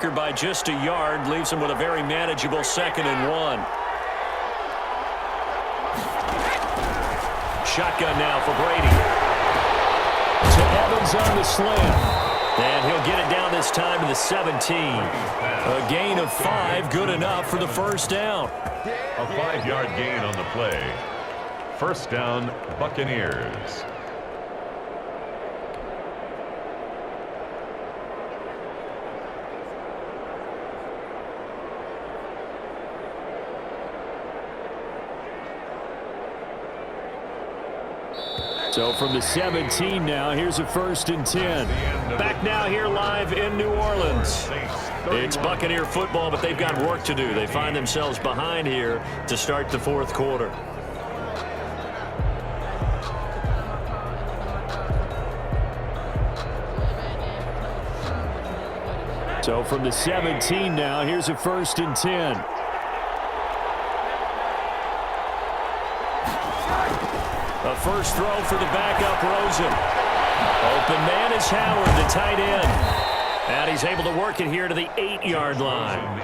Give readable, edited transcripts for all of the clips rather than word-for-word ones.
By just a yard, leaves him with a very manageable 2nd and 1. Shotgun now for Brady. To Evans on the slant. And he'll get it down this time to the 17. A gain of 5, good enough for the first down. A 5-yard gain on the play. First down, Buccaneers. So from the 17 now, here's a 1st and 10. Back now here live in New Orleans. It's Buccaneer football, but they've got work to do. They find themselves behind here to start the 4th quarter. So from the 17 now, here's a 1st and 10. A first throw for the backup, Rosen. Open man is Howard, the tight end. And he's able to work it here to the 8-yard line.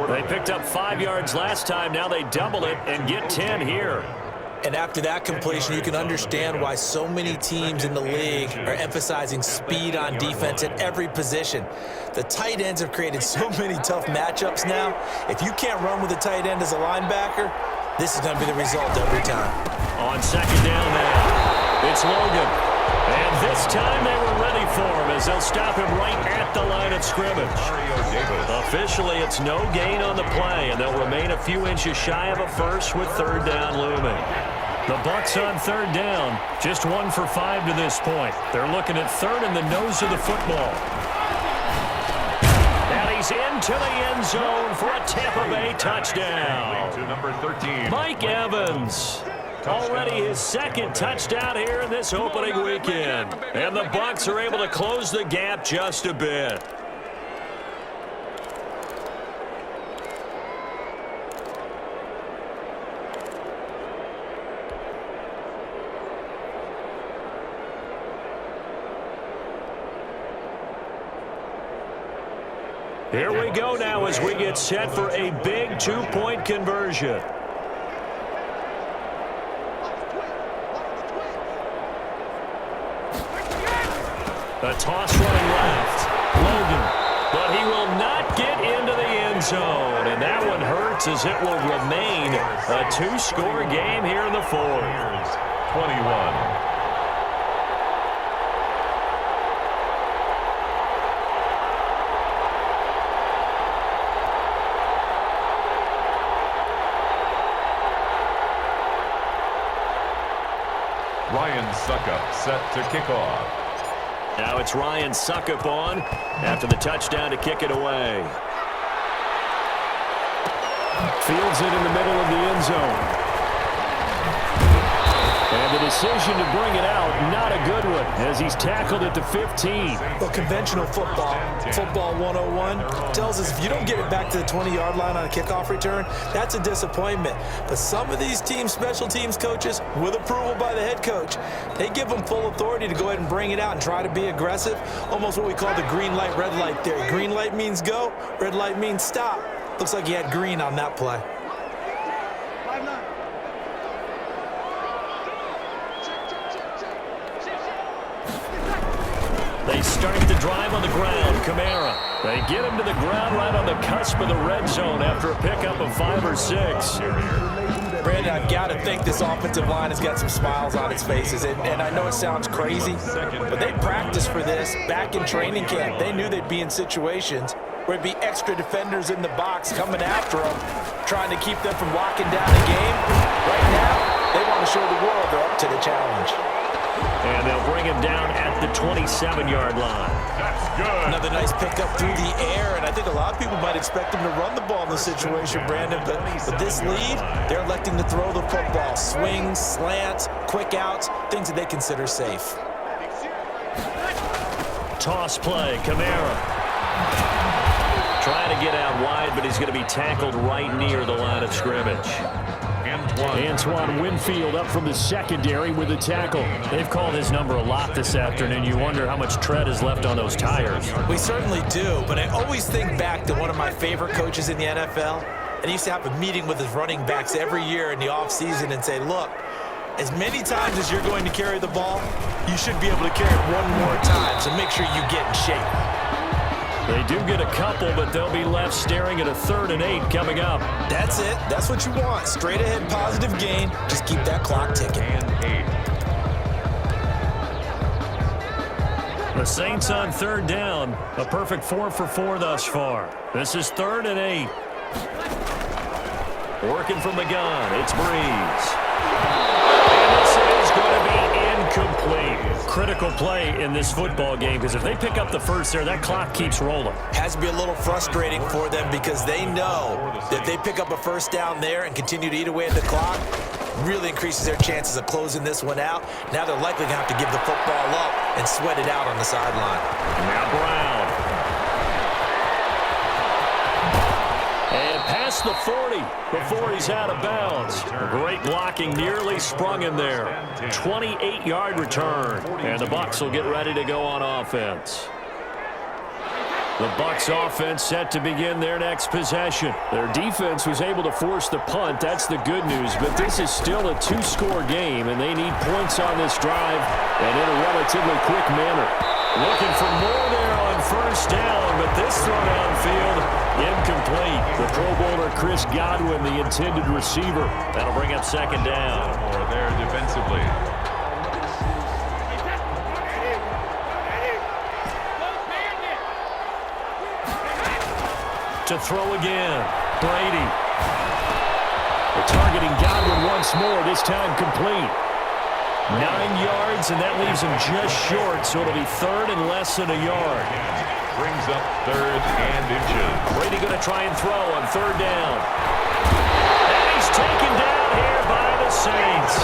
They picked up 5 yards last time. Now they double it and get 10 here. And after that completion, you can understand why so many teams in the league are emphasizing speed on defense at every position. The tight ends have created so many tough matchups now. If you can't run with a tight end as a linebacker, this is going to be the result every time. On 2nd down now, it's Logan. And this time they were ready for him as they'll stop him right at the line of scrimmage. Officially, it's no gain on the play, and they'll remain a few inches shy of a first with 3rd down looming. The Bucs on 3rd down, just 1 for 5 to this point. They're looking at 3rd in the nose of the football. And he's into the end zone for a Tampa Bay touchdown. To number 13. Mike Evans. Already his 2nd touchdown here in this opening weekend. And the Bucs are able to close the gap just a bit. Here we go now as we get set for a big 2-point conversion. A toss running left. Logan. But he will not get into the end zone. And that one hurts as it will remain a 2-score game here in the 4th. 21. Ryan Suckup set to kick off. Now it's Ryan Suckup on after the touchdown to kick it away. Fields it in the middle of the end zone. And the decision to bring it out, not a good one, as he's tackled at the 15. Well, conventional football 101, tells us if you don't get it back to the 20-yard line on a kickoff return, that's a disappointment. But some of these team special teams coaches, with approval by the head coach, they give them full authority to go ahead and bring it out and try to be aggressive, almost what we call the green light, red light theory. Green light means go, red light means stop. Looks like he had green on that play. They start the drive on the ground. Kamara. They get him to the ground right on the cusp of the red zone after a pickup of 5 or 6. Brandon, I've got to think this offensive line has got some smiles on its faces. And I know it sounds crazy, but they practiced for this back in training camp. They knew they'd be in situations where it'd be extra defenders in the box coming after them, trying to keep them from locking down the game. Right now, they want to show the world they're up to the challenge. And they'll bring him down at the 27-yard line. That's good. Another nice pickup through the air, and I think a lot of people might expect him to run the ball in this situation, Brandon, but with this lead, they're electing to throw the football. Swings, slants, quick outs, things that they consider safe. Toss play, Kamara. trying to get out wide, but he's going to be tackled right near the line of scrimmage. Antoine Winfield up from the secondary with the tackle. They've called his number a lot this afternoon. You wonder how much tread is left on those tires. We certainly do, but I always think back to one of my favorite coaches in the NFL. And he used to have a meeting with his running backs every year in the offseason and say, look, as many times as you're going to carry the ball, you should be able to carry it one more time, so make sure you get in shape. They do get a couple, but they'll be left staring at a 3rd and 8 coming up. That's it. That's what you want. Straight ahead positive gain. Just keep that clock ticking. The Saints on 3rd down. A perfect 4 for 4 thus far. This is 3rd and 8. Working from the gun. It's Breeze. And this is going to be incomplete. Critical play in this football game, because if they pick up the first there, that clock keeps rolling. Has to be a little frustrating for them because they know that if they pick up a first down there and continue to eat away at the clock, really increases their chances of closing this one out. Now they're likely going to have to give the football up and sweat it out on the sideline. Now Brown. And past the 40 before he's out of bounds. Great blocking, nearly sprung him there. 28-yard return. And the Bucs will get ready to go on offense. The Bucs offense set to begin their next possession. Their defense was able to force the punt. That's the good news. But this is still a 2-score game, and they need points on this drive and in a relatively quick manner. Looking for more there on first down, but this throw downfield, incomplete. The Pro Bowler Chris Godwin, the intended receiver. That'll bring up 2nd down. More there defensively. To throw again, Brady. They're targeting Godwin once more, this time complete. 9 yards, and that leaves him just short, so it'll be 3rd and less than a yard. Brings up 3rd and inches. Brady going to try and throw on 3rd down. And he's taken down here by the Saints.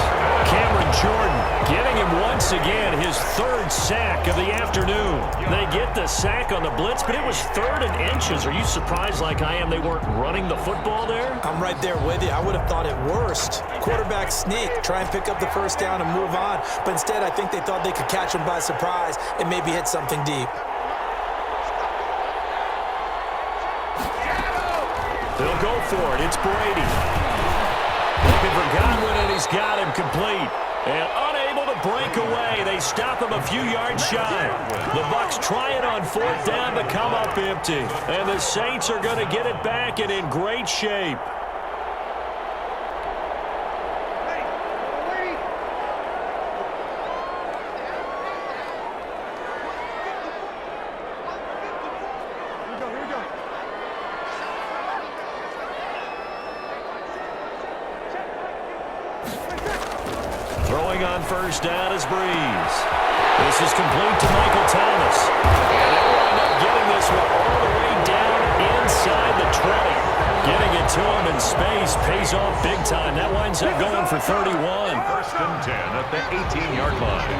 Cameron Jordan getting him once again, his 3rd sack of the afternoon. They get the sack on the blitz, but it was 3rd and inches. Are you surprised like I am they weren't running the football there? I'm right there with you. I would have thought it worst. Quarterback sneak, try and pick up the first down and move on. But instead, I think they thought they could catch him by surprise and maybe hit something deep. They'll go for it. It's Brady. Looking for Godwin, and he's got him complete. And unable to break away. They stop him a few yards shy. The Bucs try it on 4th down to come up empty. And the Saints are going to get it back and in great shape. Throwing on first down is Breeze. This is complete to Michael Thomas. And they wind up getting this one all the way down inside the 20. Getting it to him in space pays off big time. That winds up going for 31. 1st and 10 at the 18-yard line.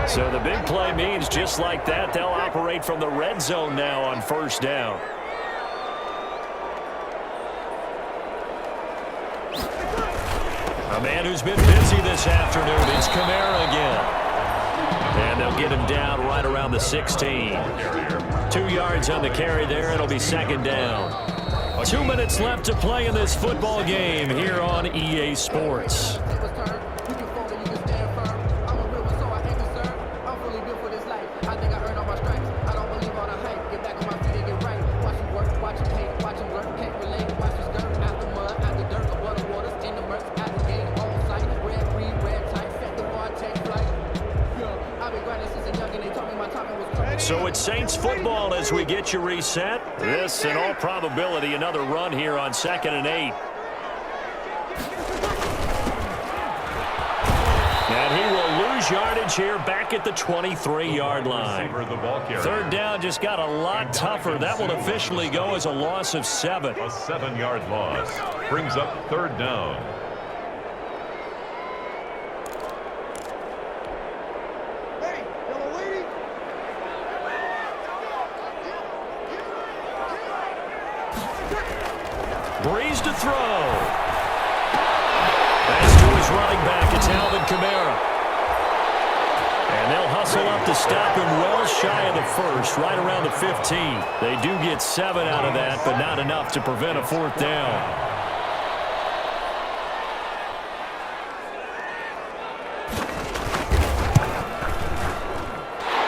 So the big play means just like that, they'll operate from the red zone now on first down. A man who's been busy this afternoon. It's Kamara again. And they'll get him down right around the 16. 2 yards on the carry there. It'll be 2nd down. 2 minutes left to play in this football game here on EA Sports. So it's Saints football as we get you reset. This, in all probability, another run here on 2nd and 8. And he will lose yardage here back at the 23-yard line. 3rd down just got a lot tougher. That will officially go as a loss of 7. A 7-yard loss brings up 3rd down. Breeze to throw. Pass to his running back. It's Alvin Kamara. And they'll hustle up to stop him well shy of the first, right around the 15. They do get 7 out of that, but not enough to prevent a 4th down.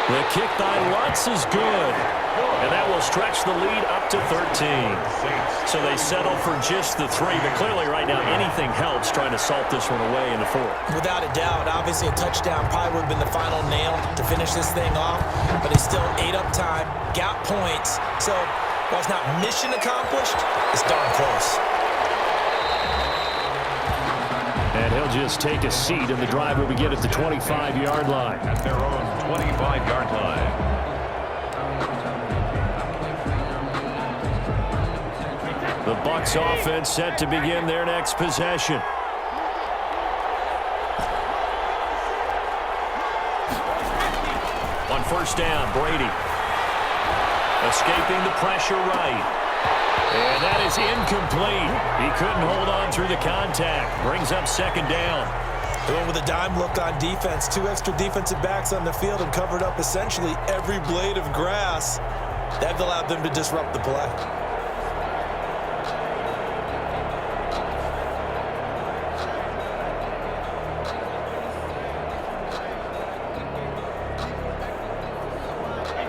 The kick by Lutz is good. And that will stretch the lead up to 13. So they settle for just the 3. But clearly right now anything helps trying to salt this one away in the 4th. Without a doubt, obviously a touchdown probably would have been the final nail to finish this thing off. But they still ate up time, got points. So while it's not mission accomplished, it's darn close. And he'll just take a seat, and the drive will begin at the 25-yard line. At their own 25-yard line. The Bucs offense set to begin their next possession. On 1st down, Brady. Escaping the pressure right. And that is incomplete. He couldn't hold on through the contact. Brings up 2nd down. Going with a dime look on defense. 2 extra defensive backs on the field and covered up essentially every blade of grass. That allowed them to disrupt the play.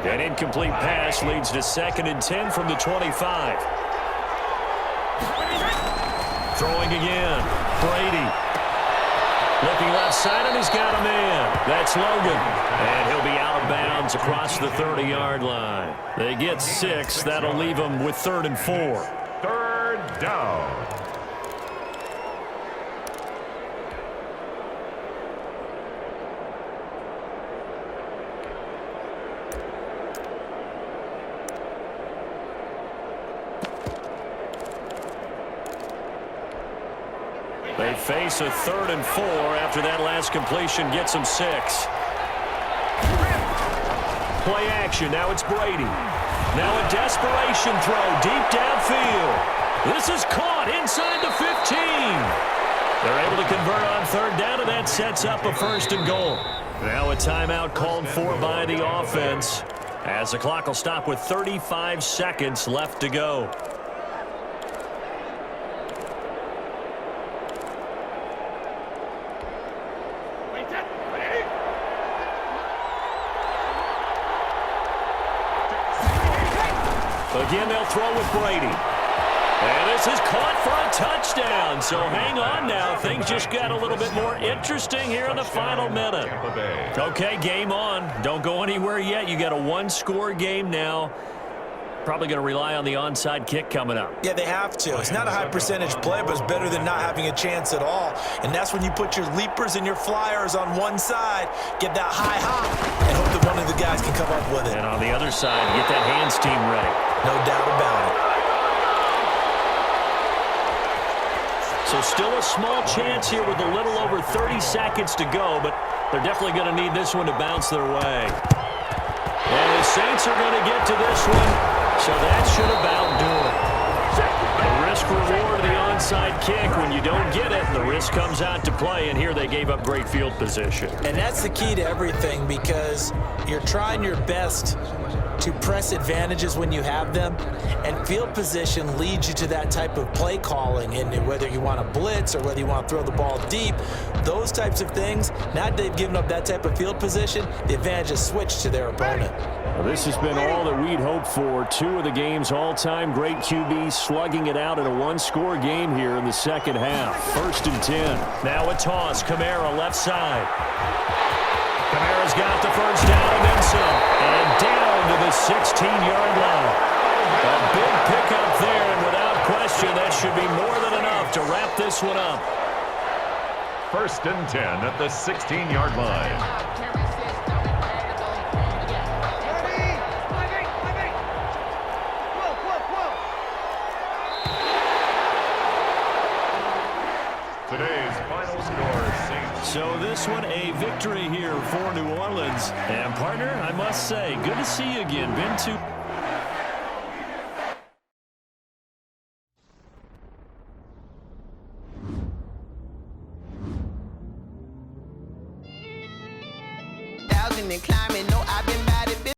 An incomplete pass leads to 2nd and 10 from the 25. Throwing again. Brady. Looking left side, and he's got a man. That's Logan. And he'll be out of bounds across the 30-yard line. They get 6. That'll leave them with 3rd and 4. 3rd down. They face a 3rd and 4 after that last completion gets them 6. Play action. Now it's Brady. Now a desperation throw deep downfield. This is caught inside the 15. They're able to convert on 3rd down, and that sets up a 1st and goal. Now a timeout called for by the offense, as the clock will stop with 35 seconds left to go. Again, they'll throw with Brady. And this is caught for a touchdown. So hang on now. Things just got a little bit more interesting here in the final minute. Okay, game on. Don't go anywhere yet. You got a 1-score game now. Probably going to rely on the onside kick coming up. Yeah, they have to. It's not a high percentage play, but it's better than not having a chance at all. And that's when you put your leapers and your flyers on one side, get that high hop, and hope that one of the guys can come up with it. And on the other side, get that hands team ready. No doubt about it. So still a small chance here with a little over 30 seconds to go, but they're definitely going to need this one to bounce their way. And the Saints are going to get to this one, so that should about do it. The risk-reward of the onside kick, when you don't get it, the risk comes out to play, and here they gave up great field position. And that's the key to everything, because you're trying your best to press advantages when you have them, and field position leads you to that type of play calling. And whether you want to blitz or whether you want to throw the ball deep, those types of things, now that they've given up that type of field position, the advantage is switched to their opponent. Well, this has been all that we'd hoped for. 2 of the game's all-time great QBs slugging it out in a 1-score game here in the second half. 1st and 10. Now a toss. Kamara left side. Kamara's got the 1st down and then some. And down to the 16-yard line. A big pickup there, and without question, that should be more than enough to wrap this one up. 1st and 10 at the 16-yard line. Today's final score, Saints. So this one, a victory here for New Orleans. And partner, I must say, good to see you again. Been to